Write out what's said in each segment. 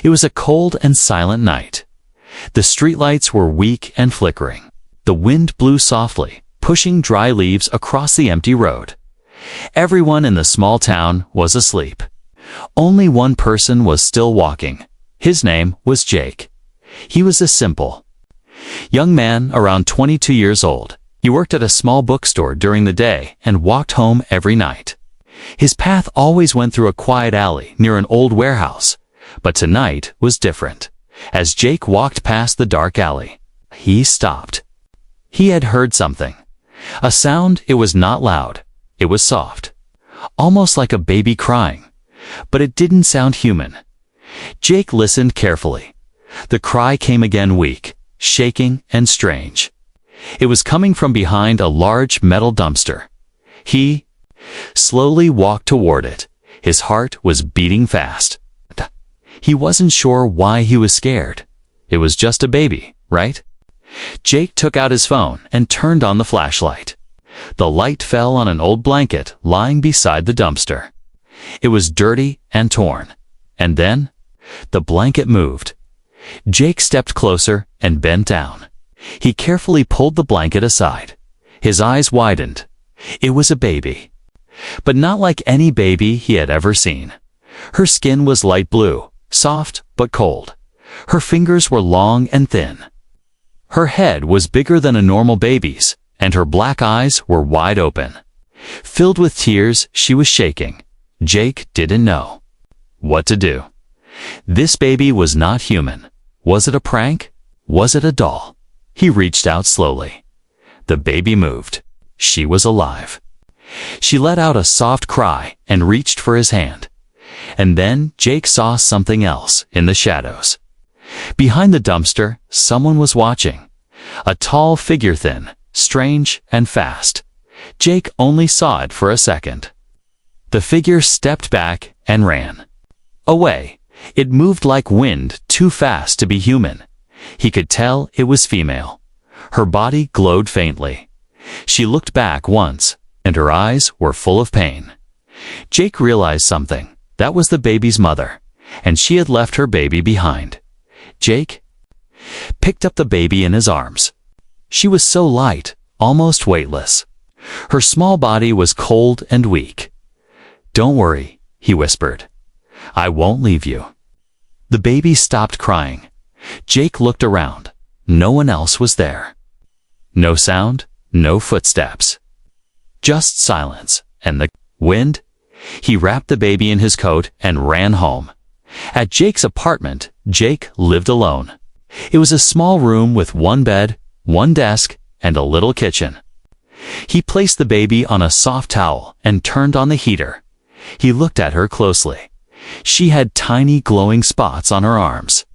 It was a cold and silent night. The streetlights were weak and flickering. The wind blew softly, pushing dry leaves across the empty road. Everyone in the small town was asleep. Only one person was still walking. His name was Jake. He was a simple young man around 22 years old. He worked at a small bookstore during the day and walked home every night. His path always went through a quiet alley near an old warehouse, but tonight was different. As Jake walked past the dark alley, he stopped. He had heard something. A sound. It was not loud. It was soft, almost like a baby crying, but it didn't sound human. Jake listened carefully. The cry came again, weak, shaking, and strange. It was coming from behind a large metal dumpster. He slowly walked toward it. His heart was beating fast. He wasn't sure why he was scared. It was just a baby, right? Jake took out his phone and turned on the flashlight. The light fell on an old blanket lying beside the dumpster. It was dirty and torn. And then, the blanket moved. Jake stepped closer and bent down. He carefully pulled the blanket aside. His eyes widened. It was a baby. But not like any baby he had ever seen. Her skin was light blue, soft but cold. Her fingers were long and thin. Her head was bigger than a normal baby's, and her black eyes were wide open. Filled with tears, she was shaking. Jake didn't know what to do. This baby was not human. Was it a prank? Was it a doll? He reached out slowly. The baby moved. She was alive. She let out a soft cry and reached for his hand. And then Jake saw something else in the shadows. Behind the dumpster, someone was watching. A tall figure, thin, strange, and fast. Jake only saw it for a second. The figure stepped back and ran away. It moved like wind, too fast to be human. He could tell it was female. Her body glowed faintly. She looked back once, and her eyes were full of pain. Jake realized something. That was the baby's mother, and she had left her baby behind. Jake picked up the baby in his arms. She was so light, almost weightless. Her small body was cold and weak. "Don't worry," he whispered. "I won't leave you." The baby stopped crying. Jake looked around. No one else was there. No sound, no footsteps. Just silence and the wind. He wrapped the baby in his coat and ran home. At Jake's apartment, Jake lived alone. It was a small room with one bed, one desk, and a little kitchen. He placed the baby on a soft towel and turned on the heater. He looked at her closely. She had tiny glowing spots on her arms.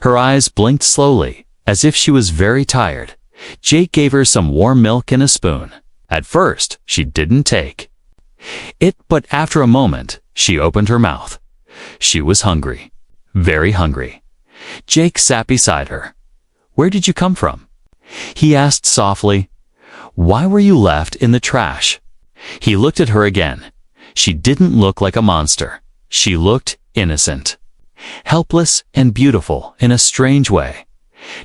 Her eyes blinked slowly, as if she was very tired. Jake gave her some warm milk in a spoon. At first, she didn't take it, but after a moment, she opened her mouth. She was hungry, very hungry. Jake sat beside her. "Where did you come from?" he asked softly. "Why were you left in the trash?" He looked at her again. She didn't look like a monster. She looked innocent, helpless and beautiful in a strange way.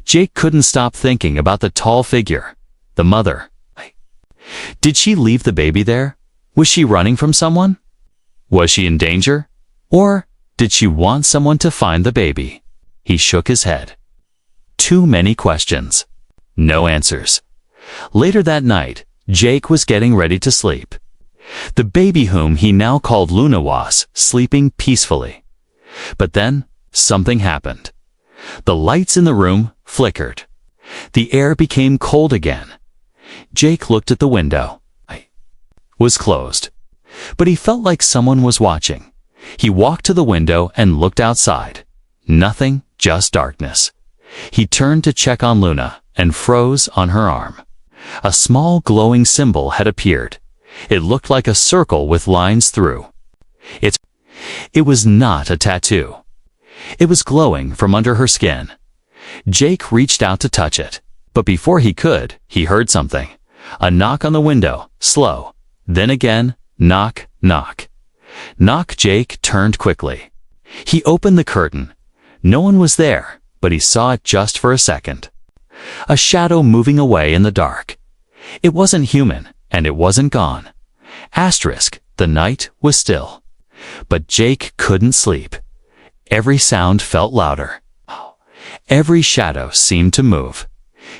Jake couldn't stop thinking about the tall figure, the mother. Did she leave the baby there? Was she running from someone? Was she in danger? Or did she want someone to find the baby? He shook his head. Too many questions. No answers. Later that night, Jake was getting ready to sleep. The baby, whom he now called Luna, was sleeping peacefully. But then, something happened. The lights in the room flickered. The air became cold again. Jake looked at the window. It was closed. But he felt like someone was watching. He walked to the window and looked outside. Nothing, just darkness. He turned to check on Luna and froze on her arm. A small glowing symbol had appeared. It looked like a circle with lines through. It was not a tattoo. It was glowing from under her skin. Jake reached out to touch it, but before he could, he heard something. A knock on the window, slow. Then again, knock, knock. Knock. Jake turned quickly. He opened the curtain. No one was there, but he saw it just for a second. A shadow moving away in the dark. It wasn't human, and it wasn't gone. Asterisk, the night was still. But Jake couldn't sleep. Every sound felt louder. Every shadow seemed to move.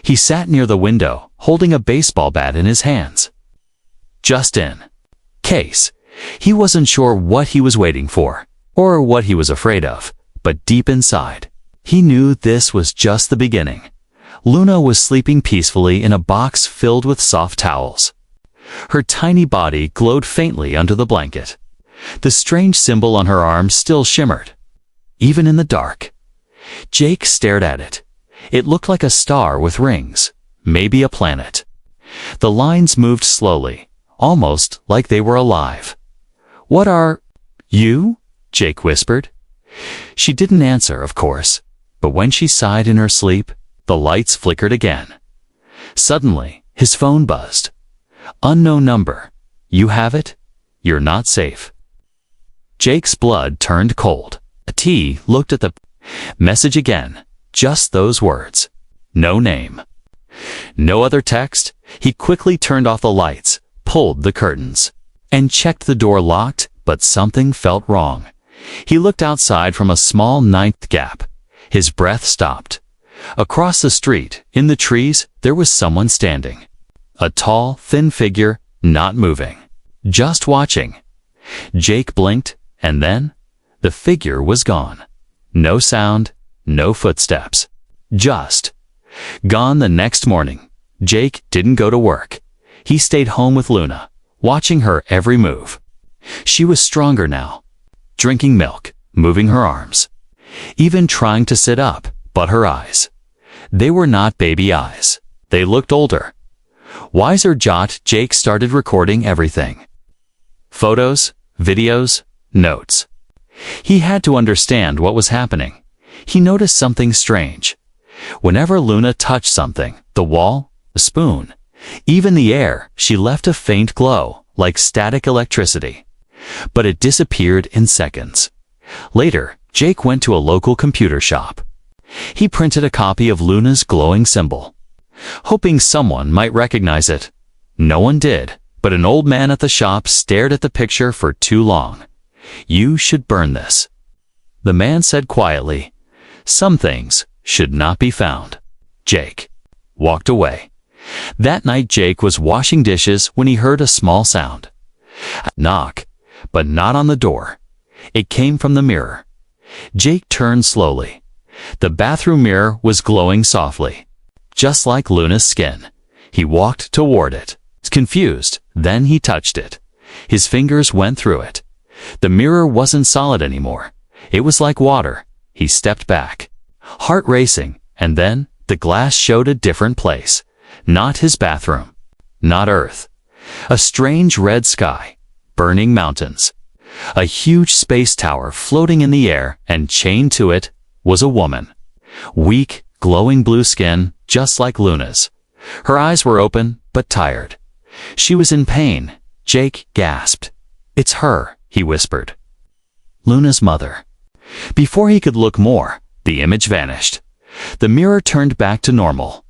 He sat near the window, holding a baseball bat in his hands. Just in case. He wasn't sure what he was waiting for, or what he was afraid of, but deep inside, he knew this was just the beginning. Luna was sleeping peacefully in a box filled with soft towels. Her tiny body glowed faintly under the blanket. The strange symbol on her arm still shimmered, even in the dark. Jake stared at it. It looked like a star with rings, maybe a planet. The lines moved slowly, almost like they were alive. "What are you?" Jake whispered. She didn't answer, of course, but when she sighed in her sleep, the lights flickered again. Suddenly, his phone buzzed. "Unknown number. You have it? You're not safe." Jake's blood turned cold. He looked at the message again. Just those words. No name. No other text. He quickly turned off the lights, pulled the curtains, and checked the door locked, but something felt wrong. He looked outside from a small ninth gap. His breath stopped. Across the street, in the trees, there was someone standing. A tall, thin figure, not moving. Just watching. Jake blinked, and then the figure was gone. No sound, no footsteps. Just gone. The next morning, Jake didn't go to work. He stayed home with Luna, watching her every move. She was stronger now, drinking milk, moving her arms, even trying to sit up, but her eyes. They were not baby eyes. They looked older. Wiser. Jake started recording everything. Photos, videos, notes. He had to understand what was happening. He noticed something strange. Whenever Luna touched something, the wall, the spoon, even the air, she left a faint glow, like static electricity. But it disappeared in seconds. Later, Jake went to a local computer shop. He printed a copy of Luna's glowing symbol, hoping someone might recognize it. No one did, but an old man at the shop stared at the picture for too long. "You should burn this," the man said quietly. "Some things should not be found." Jake walked away. That night Jake was washing dishes when he heard a small sound. A knock, but not on the door. It came from the mirror. Jake turned slowly. The bathroom mirror was glowing softly, just like Luna's skin. He walked toward it, confused. Then he touched it. His fingers went through it. The mirror wasn't solid anymore. It was like water. He stepped back, heart racing, and then the glass showed a different place. Not his bathroom. Not Earth. A strange red sky. Burning mountains. A huge space tower floating in the air, and chained to it was a woman. Weak, glowing blue skin, just like Luna's. Her eyes were open, but tired. She was in pain. Jake gasped. "It's her," he whispered. Luna's mother. Before he could look more, the image vanished. The mirror turned back to normal.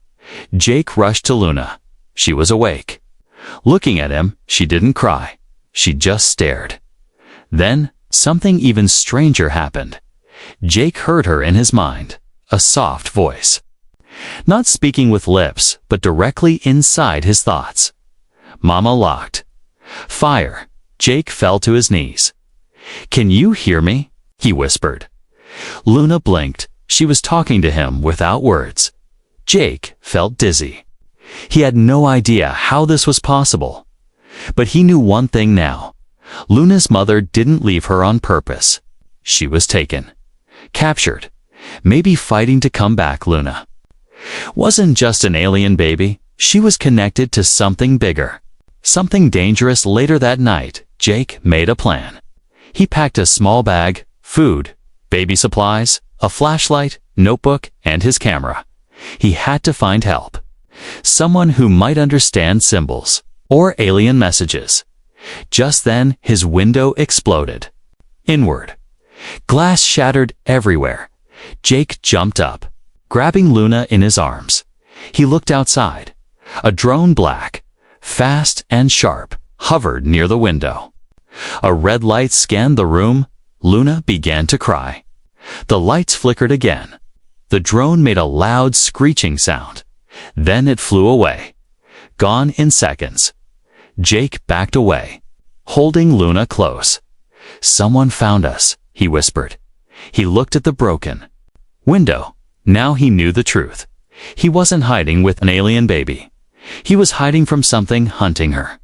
Jake rushed to Luna. She was awake. Looking at him, she didn't cry. She just stared. Then, something even stranger happened. Jake heard her in his mind, a soft voice. Not speaking with lips, but directly inside his thoughts. Mama locked. Fire. Jake fell to his knees. "Can you hear me?" he whispered. Luna blinked. She was talking to him without words. Jake felt dizzy. He had no idea how this was possible. But he knew one thing now. Luna's mother didn't leave her on purpose. She was taken. Captured. Maybe fighting to come back. Luna wasn't just an alien baby. She was connected to something bigger. Something dangerous. Later that night, Jake made a plan. He packed a small bag, food, baby supplies, a flashlight, notebook, and his camera. He had to find help. Someone who might understand symbols or alien messages. Just then, his window exploded. Inward. Glass shattered everywhere. Jake jumped up, grabbing Luna in his arms. He looked outside. A drone, black, fast and sharp, hovered near the window. A red light scanned the room. Luna began to cry. The lights flickered again. The drone made a loud screeching sound. Then it flew away, gone in seconds. Jake backed away, holding Luna close. "Someone found us," he whispered. He looked at the broken window. Now he knew the truth. He wasn't hiding with an alien baby. He was hiding from something hunting her.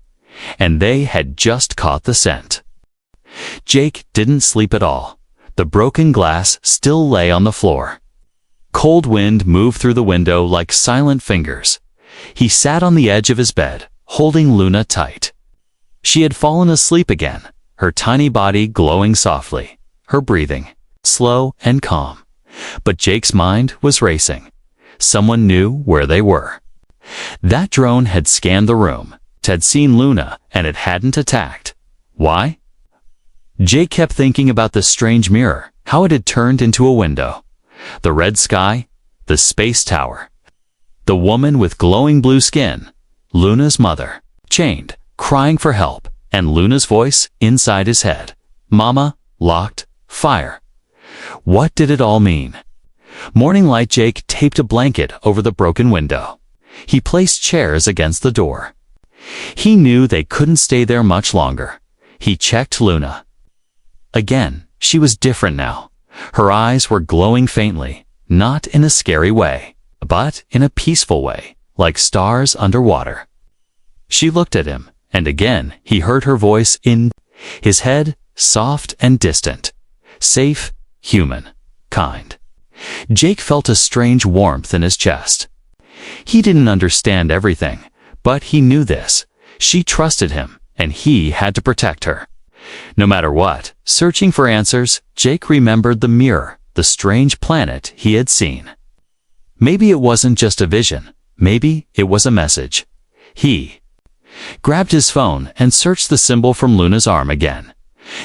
And they had just caught the scent. Jake didn't sleep at all. The broken glass still lay on the floor. Cold wind moved through the window like silent fingers. He sat on the edge of his bed, holding Luna tight. She had fallen asleep again, her tiny body glowing softly, her breathing slow and calm. But Jake's mind was racing. Someone knew where they were. That drone had scanned the room. It had seen Luna, and it hadn't attacked. Why? Jake kept thinking about the strange mirror, how it had turned into a window. The red sky, the space tower, the woman with glowing blue skin, Luna's mother, chained, crying for help, and Luna's voice inside his head. Mama, locked, fire. What did it all mean? Morning light. Jake taped a blanket over the broken window. He placed chairs against the door. He knew they couldn't stay there much longer. He checked Luna. Again, she was different now. Her eyes were glowing faintly, not in a scary way, but in a peaceful way, like stars underwater. She looked at him, and again he heard her voice in his head, soft and distant. Safe, human, kind. Jake felt a strange warmth in his chest. He didn't understand everything, but he knew this. She trusted him, and he had to protect her. No matter what, searching for answers, Jake remembered the mirror, the strange planet he had seen. Maybe it wasn't just a vision. Maybe it was a message. He grabbed his phone and searched the symbol from Luna's arm again.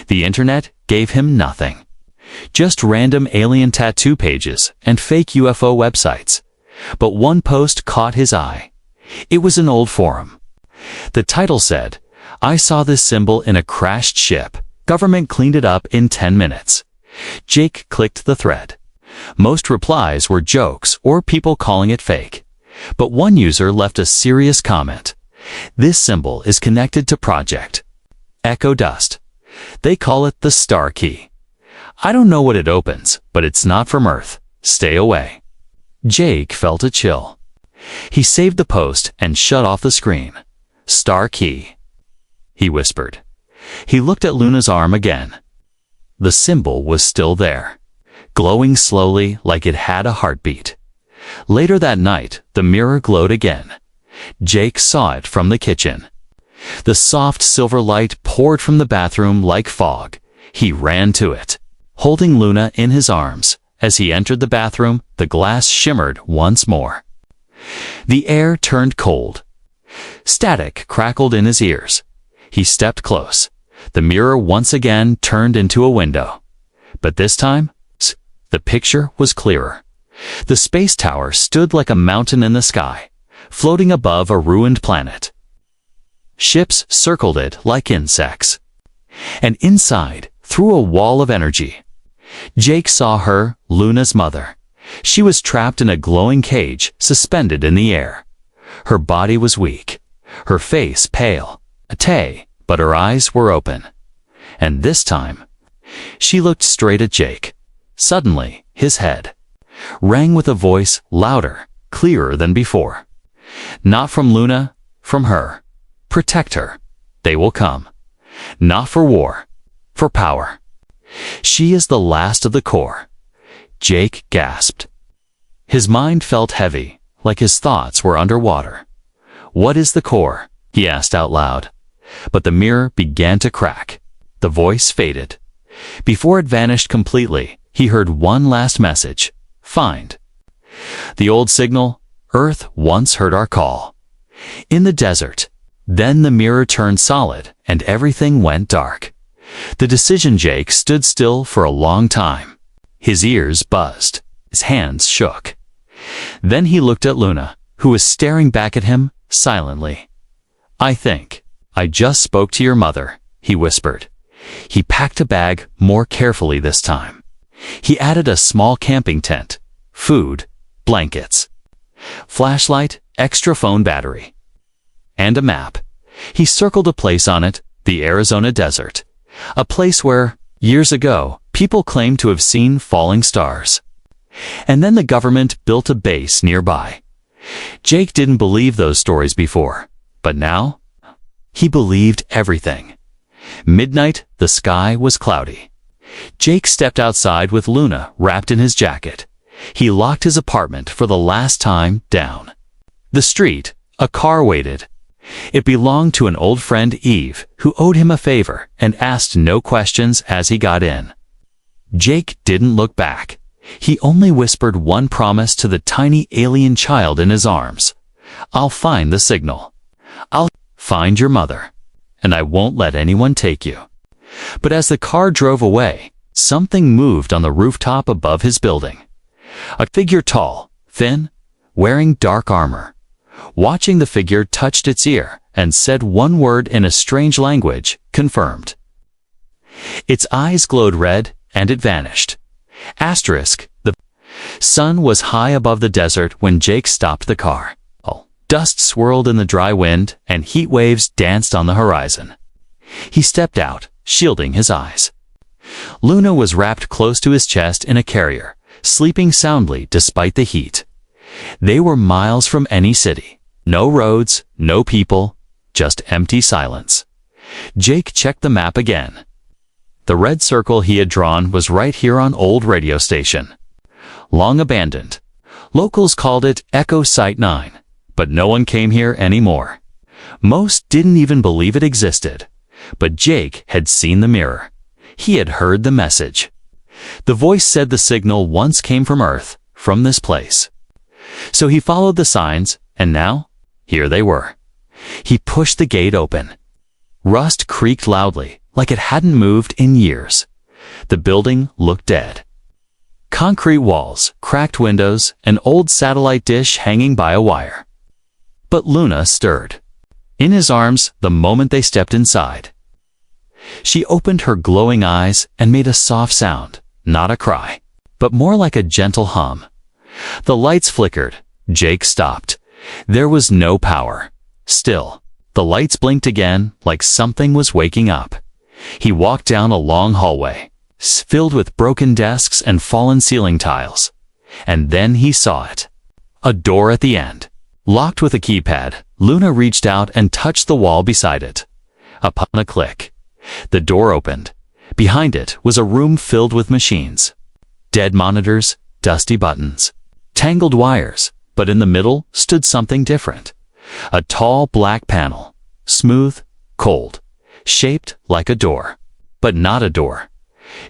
The internet gave him nothing. Just random alien tattoo pages and fake UFO websites. But one post caught his eye. It was an old forum. The title said, "I saw this symbol in a crashed ship. Government cleaned it up in 10 minutes. Jake clicked the thread. Most replies were jokes or people calling it fake. But one user left a serious comment. "This symbol is connected to Project Echo Dust. They call it the Star Key. I don't know what it opens, but it's not from Earth. Stay away." Jake felt a chill. He saved the post and shut off the screen. "Star Key," he whispered. He looked at Luna's arm again. The symbol was still there, glowing slowly like it had a heartbeat. Later that night, the mirror glowed again. Jake saw it from the kitchen. The soft silver light poured from the bathroom like fog. He ran to it, holding Luna in his arms. As he entered the bathroom, the glass shimmered once more. The air turned cold. Static crackled in his ears. He stepped close. The mirror once again turned into a window. But this time, the picture was clearer. The space tower stood like a mountain in the sky, floating above a ruined planet. Ships circled it like insects. And inside, through a wall of energy, Jake saw her, Luna's mother. She was trapped in a glowing cage, suspended in the air. Her body was weak, her face pale, but her eyes were open. And this time, she looked straight at Jake. Suddenly, his head rang with a voice louder, clearer than before. "Not from Luna, from her. Protect her. They will come. Not for war, for power. She is the last of the core." Jake gasped. His mind felt heavy, like his thoughts were underwater. "What is the core?" he asked out loud. But the mirror began to crack. The voice faded. Before it vanished completely, he heard one last message. "Find." The old signal, "Earth once heard our call." In the desert. Then the mirror turned solid, and everything went dark. The decision. Jake stood still for a long time. His ears buzzed. His hands shook. Then he looked at Luna, who was staring back at him silently. I just spoke to your mother," he whispered. He packed a bag more carefully this time. He added a small camping tent, food, blankets, flashlight, extra phone battery, and a map. He circled a place on it, the Arizona desert, a place where, years ago, people claimed to have seen falling stars. And then the government built a base nearby. Jake didn't believe those stories before, but now, he believed everything. Midnight, the sky was cloudy. Jake stepped outside with Luna wrapped in his jacket. He locked his apartment for the last time down. The street, a car waited. It belonged to an old friend, Eve, who owed him a favor and asked no questions as he got in. Jake didn't look back. He only whispered one promise to the tiny alien child in his arms. "I'll find the signal. I'll find your mother. And I won't let anyone take you." But as the car drove away, something moved on the rooftop above his building. A figure tall, thin, wearing dark armor. Watching the figure touched its ear and said one word in a strange language, "Confirmed." Its eyes glowed red and it vanished. Asterisk, the sun was high above the desert when Jake stopped the car. Dust swirled in the dry wind and heat waves danced on the horizon. He stepped out, shielding his eyes. Luna was wrapped close to his chest in a carrier, sleeping soundly despite the heat. They were miles from any city. No roads, no people, just empty silence. Jake checked the map again. The red circle he had drawn was right here on old radio station. Long abandoned. Locals called it Echo Site 9, but no one came here anymore. Most didn't even believe it existed. But Jake had seen the mirror. He had heard the message. The voice said the signal once came from Earth, from this place. So he followed the signs, and now, here they were. He pushed the gate open. Rust creaked loudly, like it hadn't moved in years. The building looked dead. Concrete walls, cracked windows, an old satellite dish hanging by a wire. But Luna stirred. In his arms the moment they stepped inside. She opened her glowing eyes and made a soft sound, not a cry, but more like a gentle hum. The lights flickered. Jake stopped. There was no power. Still, the lights blinked again like something was waking up. He walked down a long hallway, filled with broken desks and fallen ceiling tiles. And then he saw it. A door at the end. Locked with a keypad, Luna reached out and touched the wall beside it. Upon a click, the door opened. Behind it was a room filled with machines. Dead monitors, dusty buttons, tangled wires, but in the middle stood something different. A tall black panel, smooth, cold, shaped like a door, but not a door.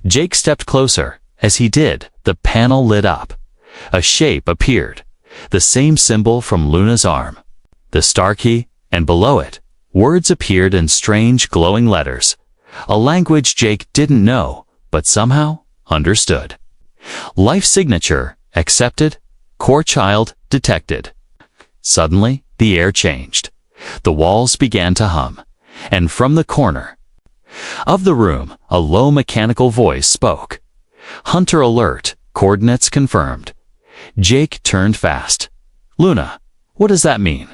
Jake stepped closer. As he did, the panel lit up. A shape appeared. The same symbol from Luna's arm, the star key, and below it, words appeared in strange glowing letters, a language Jake didn't know, but somehow understood. Life signature, accepted, core child, detected. Suddenly, the air changed. The walls began to hum, and from the corner of the room, a low mechanical voice spoke. "Hunter alert, coordinates confirmed." Jake turned fast. "Luna, what does that mean?"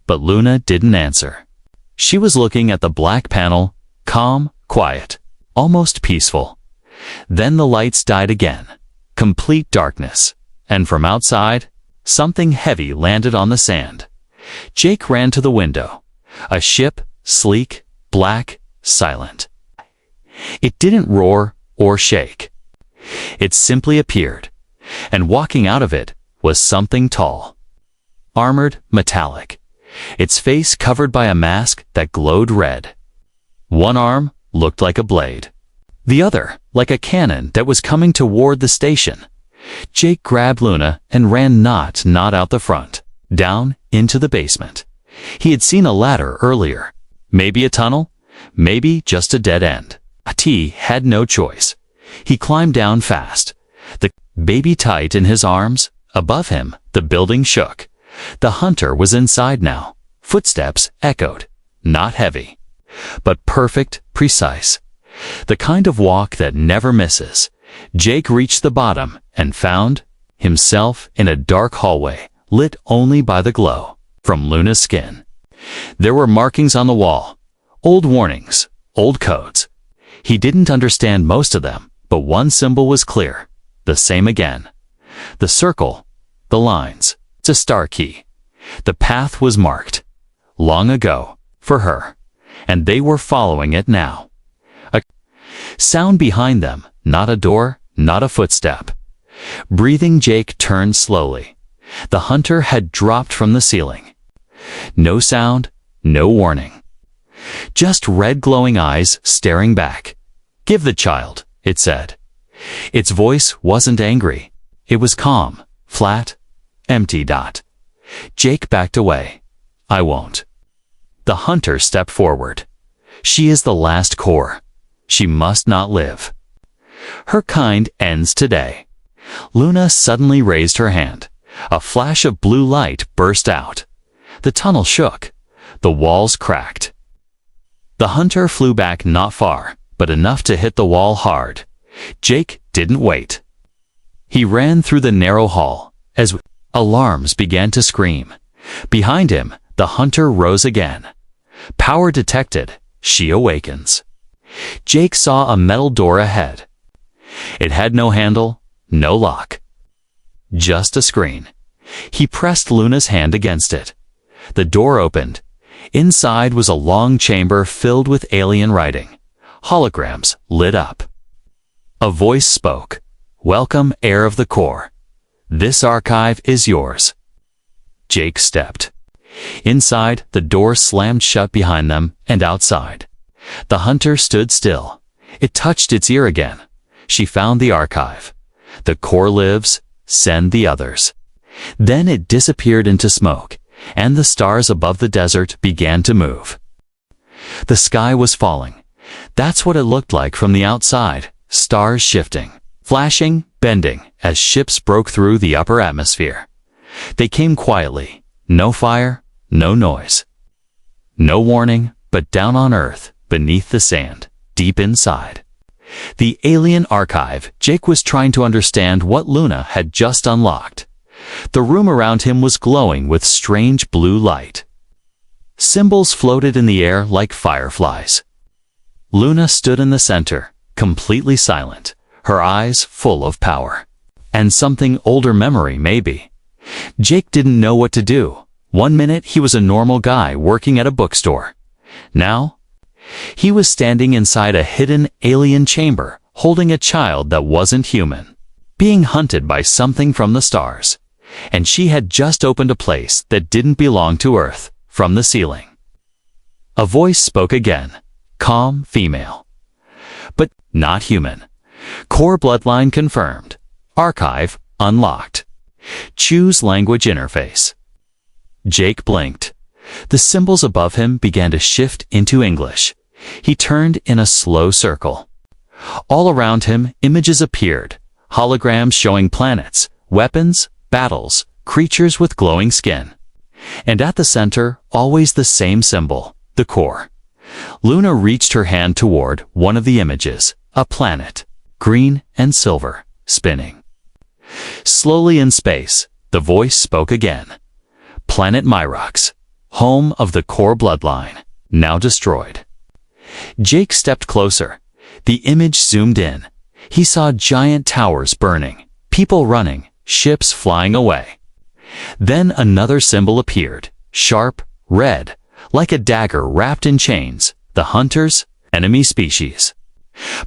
But Luna didn't answer. She was looking at the black panel, calm, quiet, almost peaceful. Then the lights died again. Complete darkness. And from outside, something heavy landed on the sand. Jake ran to the window. A ship, sleek, black, silent. It didn't roar or shake. It simply appeared. And walking out of it was something tall. Armored, metallic. Its face covered by a mask that glowed red. One arm looked like a blade. The other like a cannon that was coming toward the station. Jake grabbed Luna and ran not out the front, down into the basement. He had seen a ladder earlier. Maybe a tunnel, maybe just a dead end. He had no choice. He climbed down fast. baby tight in his arms. Above him, the building shook. The hunter was inside now. Footsteps echoed, not heavy, but perfect, precise. The kind of walk that never misses. Jake reached the bottom and found himself in a dark hallway, lit only by the glow from Luna's skin. There were markings on the wall, old warnings, old codes. He didn't understand most of them, but one symbol was clear, the same again. The circle, the lines, it's a star key. The path was marked, long ago, for her, and they were following it now. A sound behind them, not a door, not a footstep. Breathing, Jake turned slowly. The hunter had dropped from the ceiling. No sound, no warning. Just red glowing eyes staring back. "Give the child," it said. Its voice wasn't angry. It was calm, flat, empty. Jake backed away. "I won't." The hunter stepped forward. "She is the last core. She must not live. Her kind ends today." Luna suddenly raised her hand. A flash of blue light burst out. The tunnel shook. The walls cracked. The hunter flew back not far, but enough to hit the wall hard. Jake didn't wait. He ran through the narrow hall as alarms began to scream. Behind him, the hunter rose again. Power detected. She awakens. Jake saw a metal door ahead. It had no handle, no lock. Just a screen. He pressed Luna's hand against it. The door opened. Inside was a long chamber filled with alien writing. Holograms lit up. A voice spoke. "Welcome, heir of the core. This archive is yours." Jake stepped. Inside, the door slammed shut behind them, and outside. The hunter stood still. It touched its ear again. She found the archive. "The core lives, send the others." Then it disappeared into smoke, and the stars above the desert began to move. The sky was falling. That's what it looked like from the outside, stars shifting, flashing, bending, as ships broke through the upper atmosphere. They came quietly, no fire, no noise. No warning, but down on Earth, beneath the sand, deep inside. The alien archive. Jake was trying to understand what Luna had just unlocked. The room around him was glowing with strange blue light. Symbols floated in the air like fireflies. Luna stood in the center, completely silent, her eyes full of power. And something older memory, maybe. Jake didn't know what to do. One minute he was a normal guy working at a bookstore. Now, he was standing inside a hidden alien chamber, holding a child that wasn't human, being hunted by something from the stars. And she had just opened a place that didn't belong to Earth, from the ceiling. A voice spoke again, calm, female. But not human. Core bloodline confirmed. Archive unlocked. Choose language interface. Jake blinked. The symbols above him began to shift into English. He turned in a slow circle. All around him, images appeared, holograms showing planets, weapons, battles, creatures with glowing skin. And at the center, always the same symbol, the core. Luna reached her hand toward one of the images, a planet, green and silver, spinning. Slowly in space, the voice spoke again. Planet Myrox, home of the core bloodline, now destroyed. Jake stepped closer. The image zoomed in. He saw giant towers burning, people running, ships flying away. Then another symbol appeared, sharp, red, like a dagger wrapped in chains, the hunters, enemy species.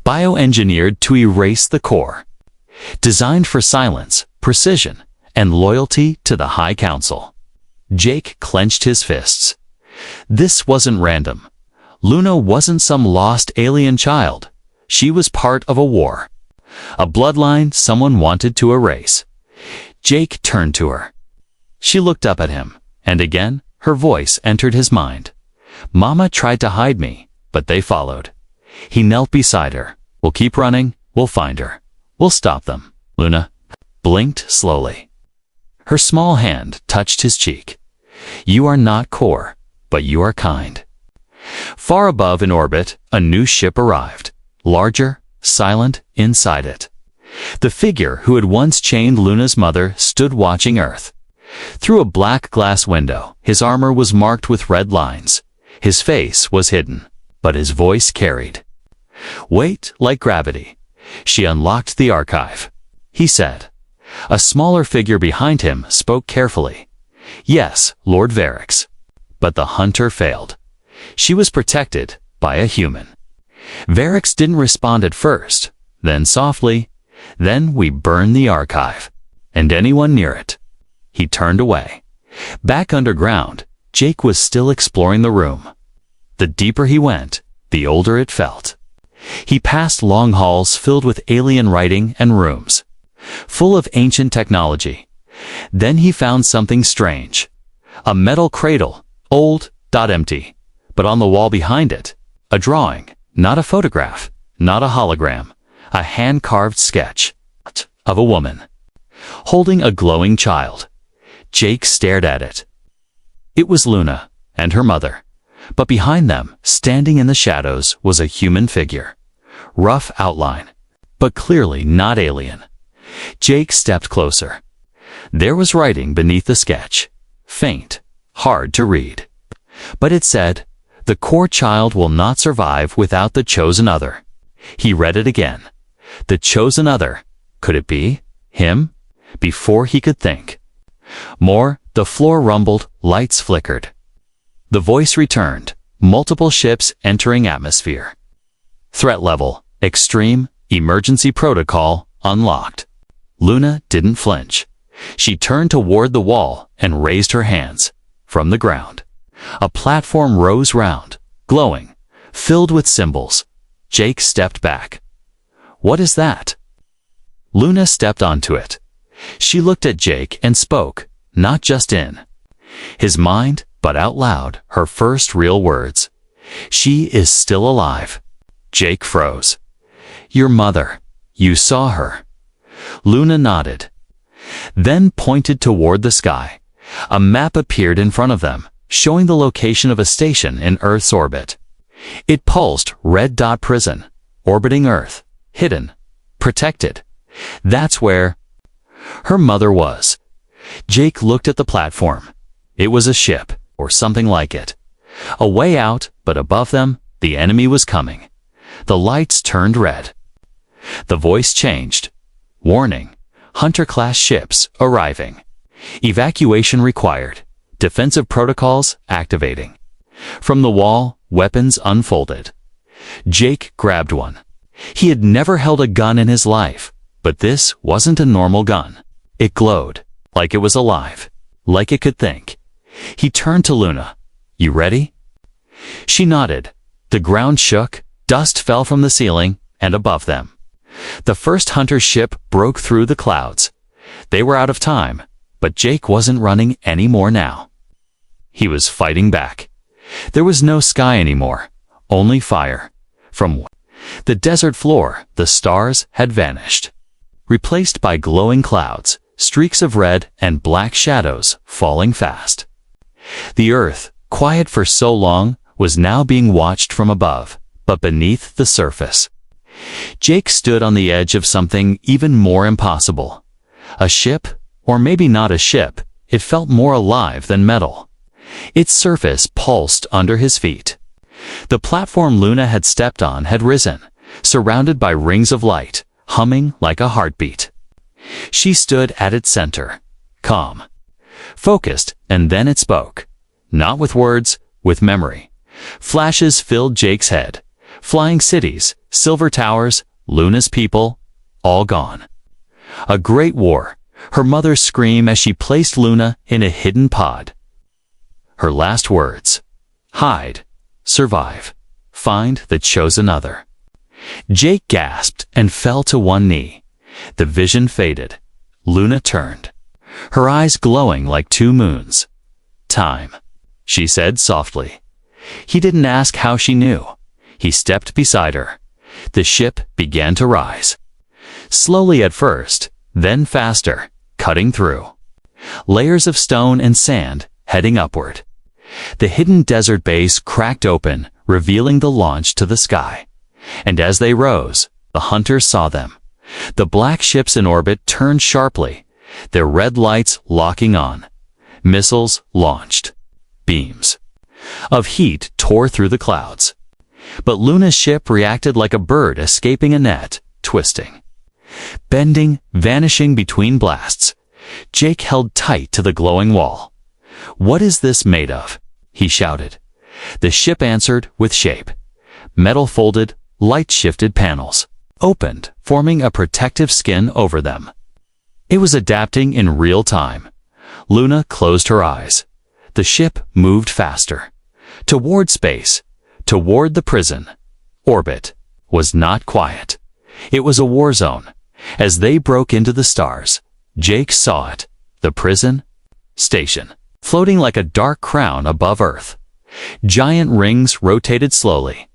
Bioengineered to erase the core. Designed for silence, precision, and loyalty to the High Council. Jake clenched his fists. This wasn't random. Luna wasn't some lost alien child. She was part of a war. A bloodline someone wanted to erase. Jake turned to her. She looked up at him, and again, her voice entered his mind. "Mama tried to hide me, but they followed." He knelt beside her. "We'll keep running. We'll find her. We'll stop them, Luna." blinked slowly. Her small hand touched his cheek. You are not core, but you are kind. Far above in orbit, a new ship arrived, larger, silent inside it. The figure who had once chained Luna's mother stood watching Earth. Through a black glass window, his armor was marked with red lines. His face was hidden, but his voice carried weight like gravity. She unlocked the archive, he said. A smaller figure behind him spoke carefully. Yes, Lord Varix. But the hunter failed. She was protected by a human. Varix didn't respond at first, then softly, then we burn the archive, and anyone near it. He turned away. Back underground, Jake was still exploring the room. The deeper he went, the older it felt. He passed long halls filled with alien writing and rooms, full of ancient technology. Then he found something strange. A metal cradle, old, empty, but on the wall behind it, a drawing, not a photograph, not a hologram, a hand-carved sketch of a woman, holding a glowing child. Jake stared at it. It was Luna and her mother, but behind them, standing in the shadows, was a human figure. Rough outline, but clearly not alien. Jake stepped closer. There was writing beneath the sketch, faint, hard to read. But it said, "The core child will not survive without the chosen other." He read it again. The chosen other. Could it be him? Before he could think more, the floor rumbled, lights flickered. The voice returned, multiple ships entering atmosphere. Threat level, extreme, emergency protocol, unlocked. Luna didn't flinch. She turned toward the wall and raised her hands. From the ground, a platform rose round, glowing, filled with symbols. Jake stepped back. What is that? Luna stepped onto it. She looked at Jake and spoke, not just in his mind, but out loud, her first real words. She is still alive. Jake froze. Your mother. You saw her. Luna nodded, then pointed toward the sky. A map appeared in front of them, showing the location of a station in Earth's orbit. It pulsed red dot prison, orbiting Earth, hidden, protected. That's where her mother was. Jake looked at the platform. It was a ship, or something like it. A way out, but above them, the enemy was coming. The lights turned red. The voice changed. Warning, Hunter-class ships arriving. Evacuation required. Defensive protocols activating. From the wall, weapons unfolded. Jake grabbed one. He had never held a gun in his life, but this wasn't a normal gun. It glowed, like it was alive, like it could think. He turned to Luna. You ready? She nodded. The ground shook, dust fell from the ceiling, and above them. The first hunter ship broke through the clouds. They were out of time, but Jake wasn't running anymore now. He was fighting back. There was no sky anymore, only fire. From the desert floor, the stars had vanished, replaced by glowing clouds, streaks of red and black shadows falling fast. The earth, quiet for so long, was now being watched from above, but beneath the surface. Jake stood on the edge of something even more impossible. A ship, or maybe not a ship, it felt more alive than metal. Its surface pulsed under his feet. The platform Luna had stepped on had risen, surrounded by rings of light, humming like a heartbeat. She stood at its center, calm, focused, and then it spoke. Not with words, with memory. Flashes filled Jake's head. Flying cities, silver towers, Luna's people, all gone. A great war. Her mother's scream as she placed Luna in a hidden pod. Her last words. Hide. Survive. Find the chosen other. Jake gasped and fell to one knee. The vision faded. Luna turned, her eyes glowing like two moons. Time, she said softly. He didn't ask how she knew. He stepped beside her. The ship began to rise. Slowly at first, then faster, cutting through. Layers of stone and sand heading upward. The hidden desert base cracked open, revealing the launch to the sky. And as they rose, the hunters saw them. The black ships in orbit turned sharply, their red lights locking on. Missiles launched. Beams of heat tore through the clouds. But Luna's ship reacted like a bird escaping a net, twisting, bending, vanishing between blasts. Jake held tight to the glowing wall. "What is this made of?" he shouted. The ship answered with shape. Metal folded, light-shifted panels opened, forming a protective skin over them. It was adapting in real time. Luna closed her eyes. The ship moved faster. Toward space. Toward the prison. Orbit was not quiet. It was a war zone. As they broke into the stars, Jake saw it. The prison station, floating like a dark crown above Earth. Giant rings rotated slowly.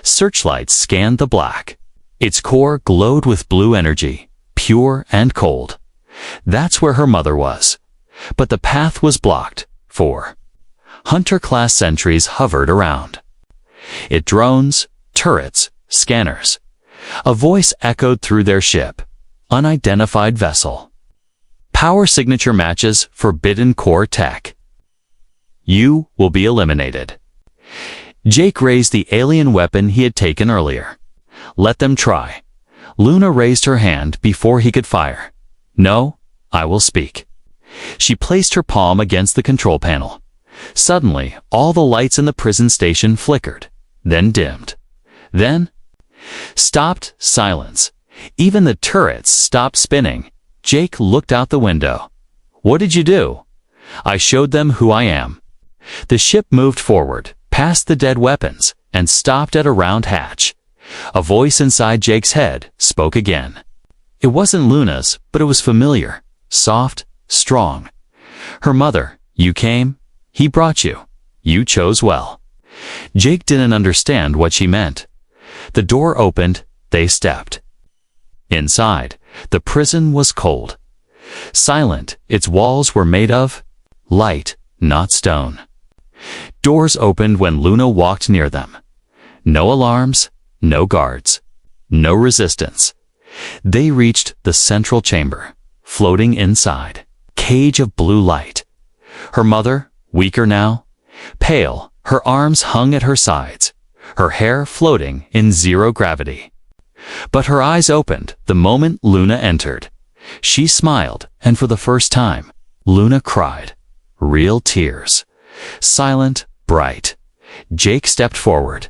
Searchlights scanned the black. Its core glowed with blue energy, pure and cold. That's where her mother was. But the path was blocked. 4 Hunter-class sentries hovered around. It drones, turrets, scanners. A voice echoed through their ship. Unidentified vessel. Power signature matches forbidden core tech. You will be eliminated. Jake raised the alien weapon he had taken earlier. Let them try. Luna raised her hand before he could fire. No, I will speak. She placed her palm against the control panel. Suddenly, all the lights in the prison station flickered, then dimmed. Then stopped. Silence. Even the turrets stopped spinning. Jake looked out the window. What did you do? I showed them who I am. The ship moved forward, past the dead weapons, and stopped at a round hatch. A voice inside Jake's head spoke again. It wasn't Luna's, but it was familiar, soft, strong. Her mother. You came. He brought you. You chose well. Jake didn't understand what she meant. The door opened. They stepped. Inside, the prison was cold. Silent, its walls were made of light, not stone. Doors opened when Luna walked near them. No alarms, no guards, no resistance. They reached the central chamber, floating inside. Cage of blue light. Her mother, weaker now, pale, her arms hung at her sides, her hair floating in zero gravity. But her eyes opened the moment Luna entered. She smiled, and for the first time, Luna cried. Real tears. Silent, bright. Jake stepped forward.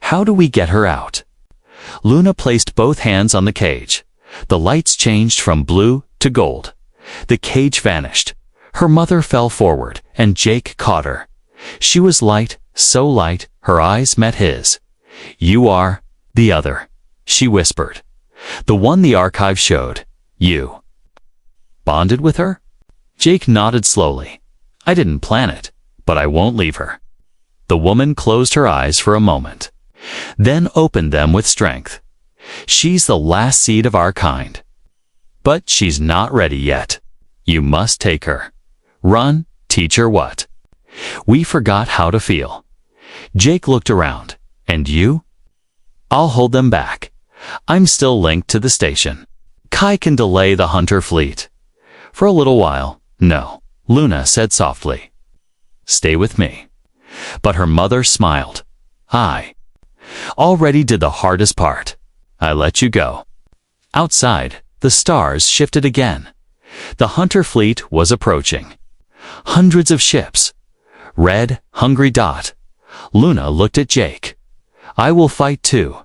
How do we get her out? Luna placed both hands on the cage. The lights changed from blue to gold. The cage vanished. Her mother fell forward, and Jake caught her. She was light, so light, her eyes met his. You are the other, she whispered. The one the archive showed. You bonded with her? Jake nodded slowly. I didn't plan it, but I won't leave her. The woman closed her eyes for a moment, then opened them with strength. She's the last seed of our kind. But she's not ready yet. You must take her. Run, teach her what? We forgot how to feel. Jake looked around. And you? I'll hold them back. I'm still linked to the station. Kai can delay the hunter fleet. For a little while, no, Luna said softly. Stay with me. But her mother smiled. I already did the hardest part. I let you go. Outside, the stars shifted again. The hunter fleet was approaching. Hundreds of ships. Red, hungry dot. Luna looked at Jake. I will fight too.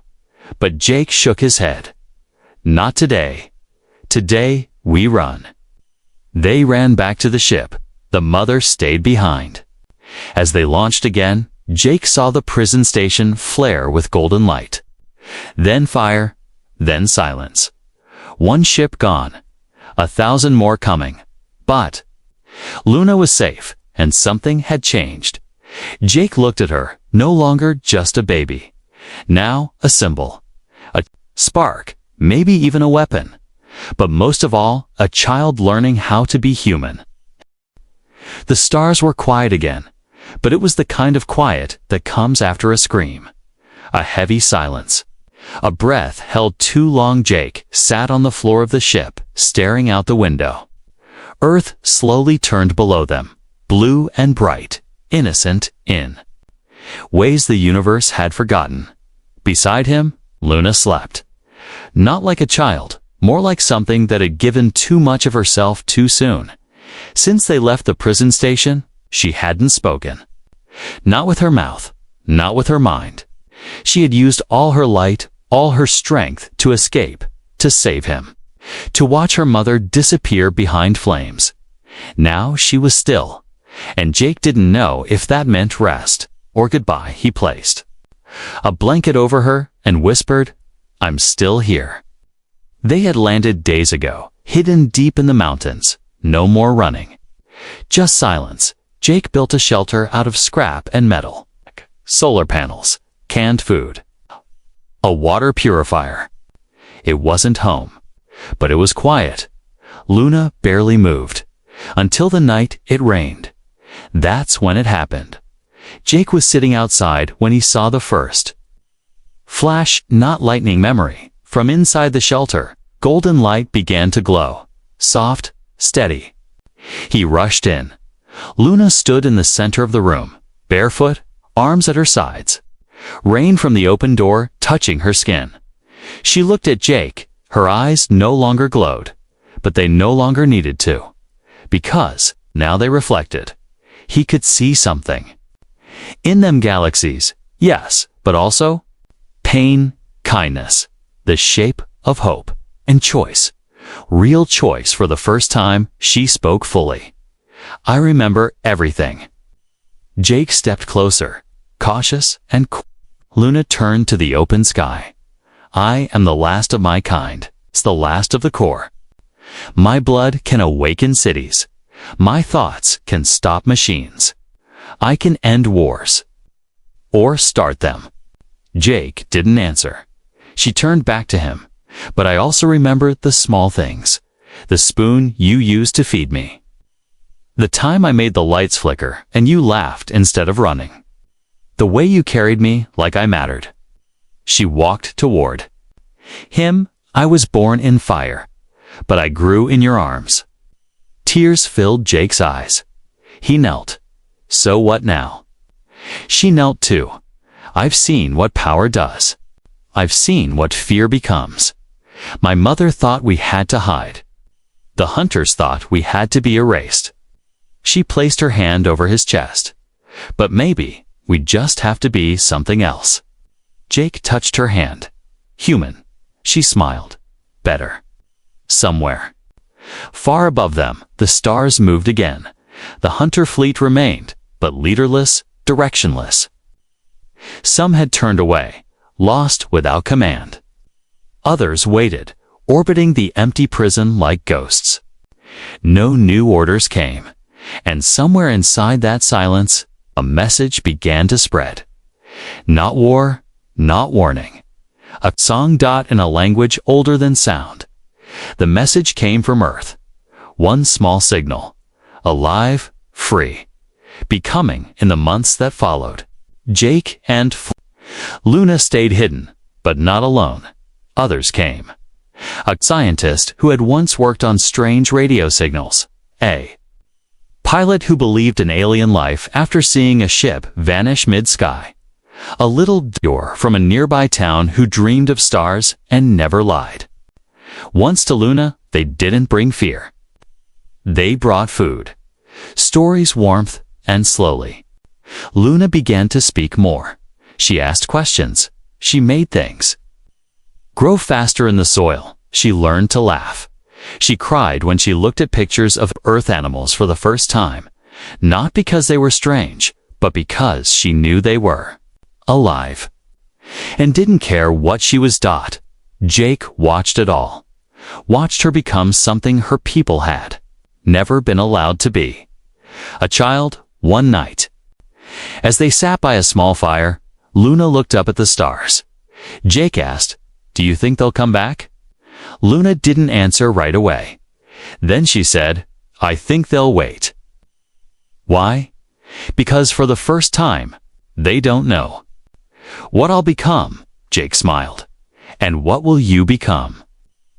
But Jake shook his head. Not today. Today, we run. They ran back to the ship. The mother stayed behind. As they launched again, Jake saw the prison station flare with golden light. Then fire, then silence. One ship gone. 1,000 more coming. But Luna was safe, and something had changed. Jake looked at her, no longer just a baby. Now a symbol. A spark, maybe even a weapon. but most of all, a child learning how to be human. The stars were quiet again, but it was the kind of quiet that comes after a scream. A heavy silence. A breath held too long. Jake sat on the floor of the ship, staring out the window. Earth slowly turned below them, blue and bright, innocent in ways the universe had forgotten. Beside him, Luna slept. Not like a child, more like something that had given too much of herself too soon. Since they left the prison station, she hadn't spoken. Not with her mouth, not with her mind. She had used all her light, all her strength to escape, to save him, to watch her mother disappear behind flames. Now she was still, and Jake didn't know if that meant rest or goodbye. He placed a blanket over her and whispered, "I'm still here." They had landed days ago, hidden deep in the mountains. No more running. Just silence. Jake built a shelter out of scrap and metal. Solar panels, canned food, a water purifier. It wasn't home, but it was quiet. Luna barely moved. Until the night it rained. That's when it happened. Jake was sitting outside when he saw the first flash, not lightning memory. From inside the shelter, golden light began to glow. Soft, steady. He rushed in. Luna stood in the center of the room, barefoot, arms at her sides. Rain from the open door touching her skin. She looked at Jake. Her eyes no longer glowed, but they no longer needed to. Because, now they reflected. He could see something. In them galaxies, yes, but also pain, kindness, the shape of hope, and choice. Real choice. For the first time, she spoke fully. "I remember everything." Jake stepped closer, cautious and cool. Luna turned to the open sky. "I am the last of my kind. It's the last of the core. My blood can awaken cities. My thoughts can stop machines. I can end wars. Or start them." Jake didn't answer. She turned back to him. "But I also remember the small things. The spoon you used to feed me. The time I made the lights flicker and you laughed instead of running. The way you carried me like I mattered." She walked toward him. "I was born in fire, but I grew in your arms." Tears filled Jake's eyes. He knelt. "So what now?" She knelt too. "I've seen what power does. I've seen what fear becomes. My mother thought we had to hide. The hunters thought we had to be erased." She placed her hand over his chest. "But maybe we just have to be something else." Jake touched her hand. "Human." She smiled. "Better." Somewhere far above them, the stars moved again. The hunter fleet remained, but leaderless, directionless. Some had turned away, lost without command. Others waited, orbiting the empty prison like ghosts. No new orders came, and somewhere inside that silence, a message began to spread. Not war, not warning. A song in a language older than sound. The message came from Earth. One small signal. Alive, free. Becoming in the months that followed. Jake and Luna stayed hidden, but not alone. Others came. A scientist who had once worked on strange radio signals. A pilot who believed in alien life after seeing a ship vanish mid-sky. A little door from a nearby town who dreamed of stars and never lied. Once to Luna, they didn't bring fear. They brought food. Stories, warmth, and slowly. Luna began to speak more. She asked questions. She made things grow faster in the soil. She learned to laugh. She cried when she looked at pictures of Earth animals for the first time, not because they were strange, but because she knew they were alive. And didn't care what she was taught. Jake watched it all. Watched her become something her people had never been allowed to be. A child, one night. As they sat by a small fire, Luna looked up at the stars. Jake asked, "Do you think they'll come back?" Luna didn't answer right away. Then she said, "I think they'll wait." Why? Because for the first time, they don't know. "What I'll become," Jake smiled. "And what will you become?"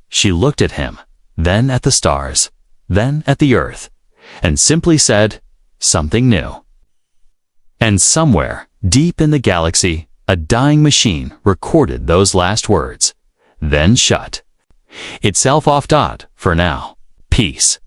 She looked at him, then at the stars, then at the earth, and simply said, "Something new." And somewhere, deep in the galaxy, a dying machine recorded those last words, then shut itself off. For now, peace.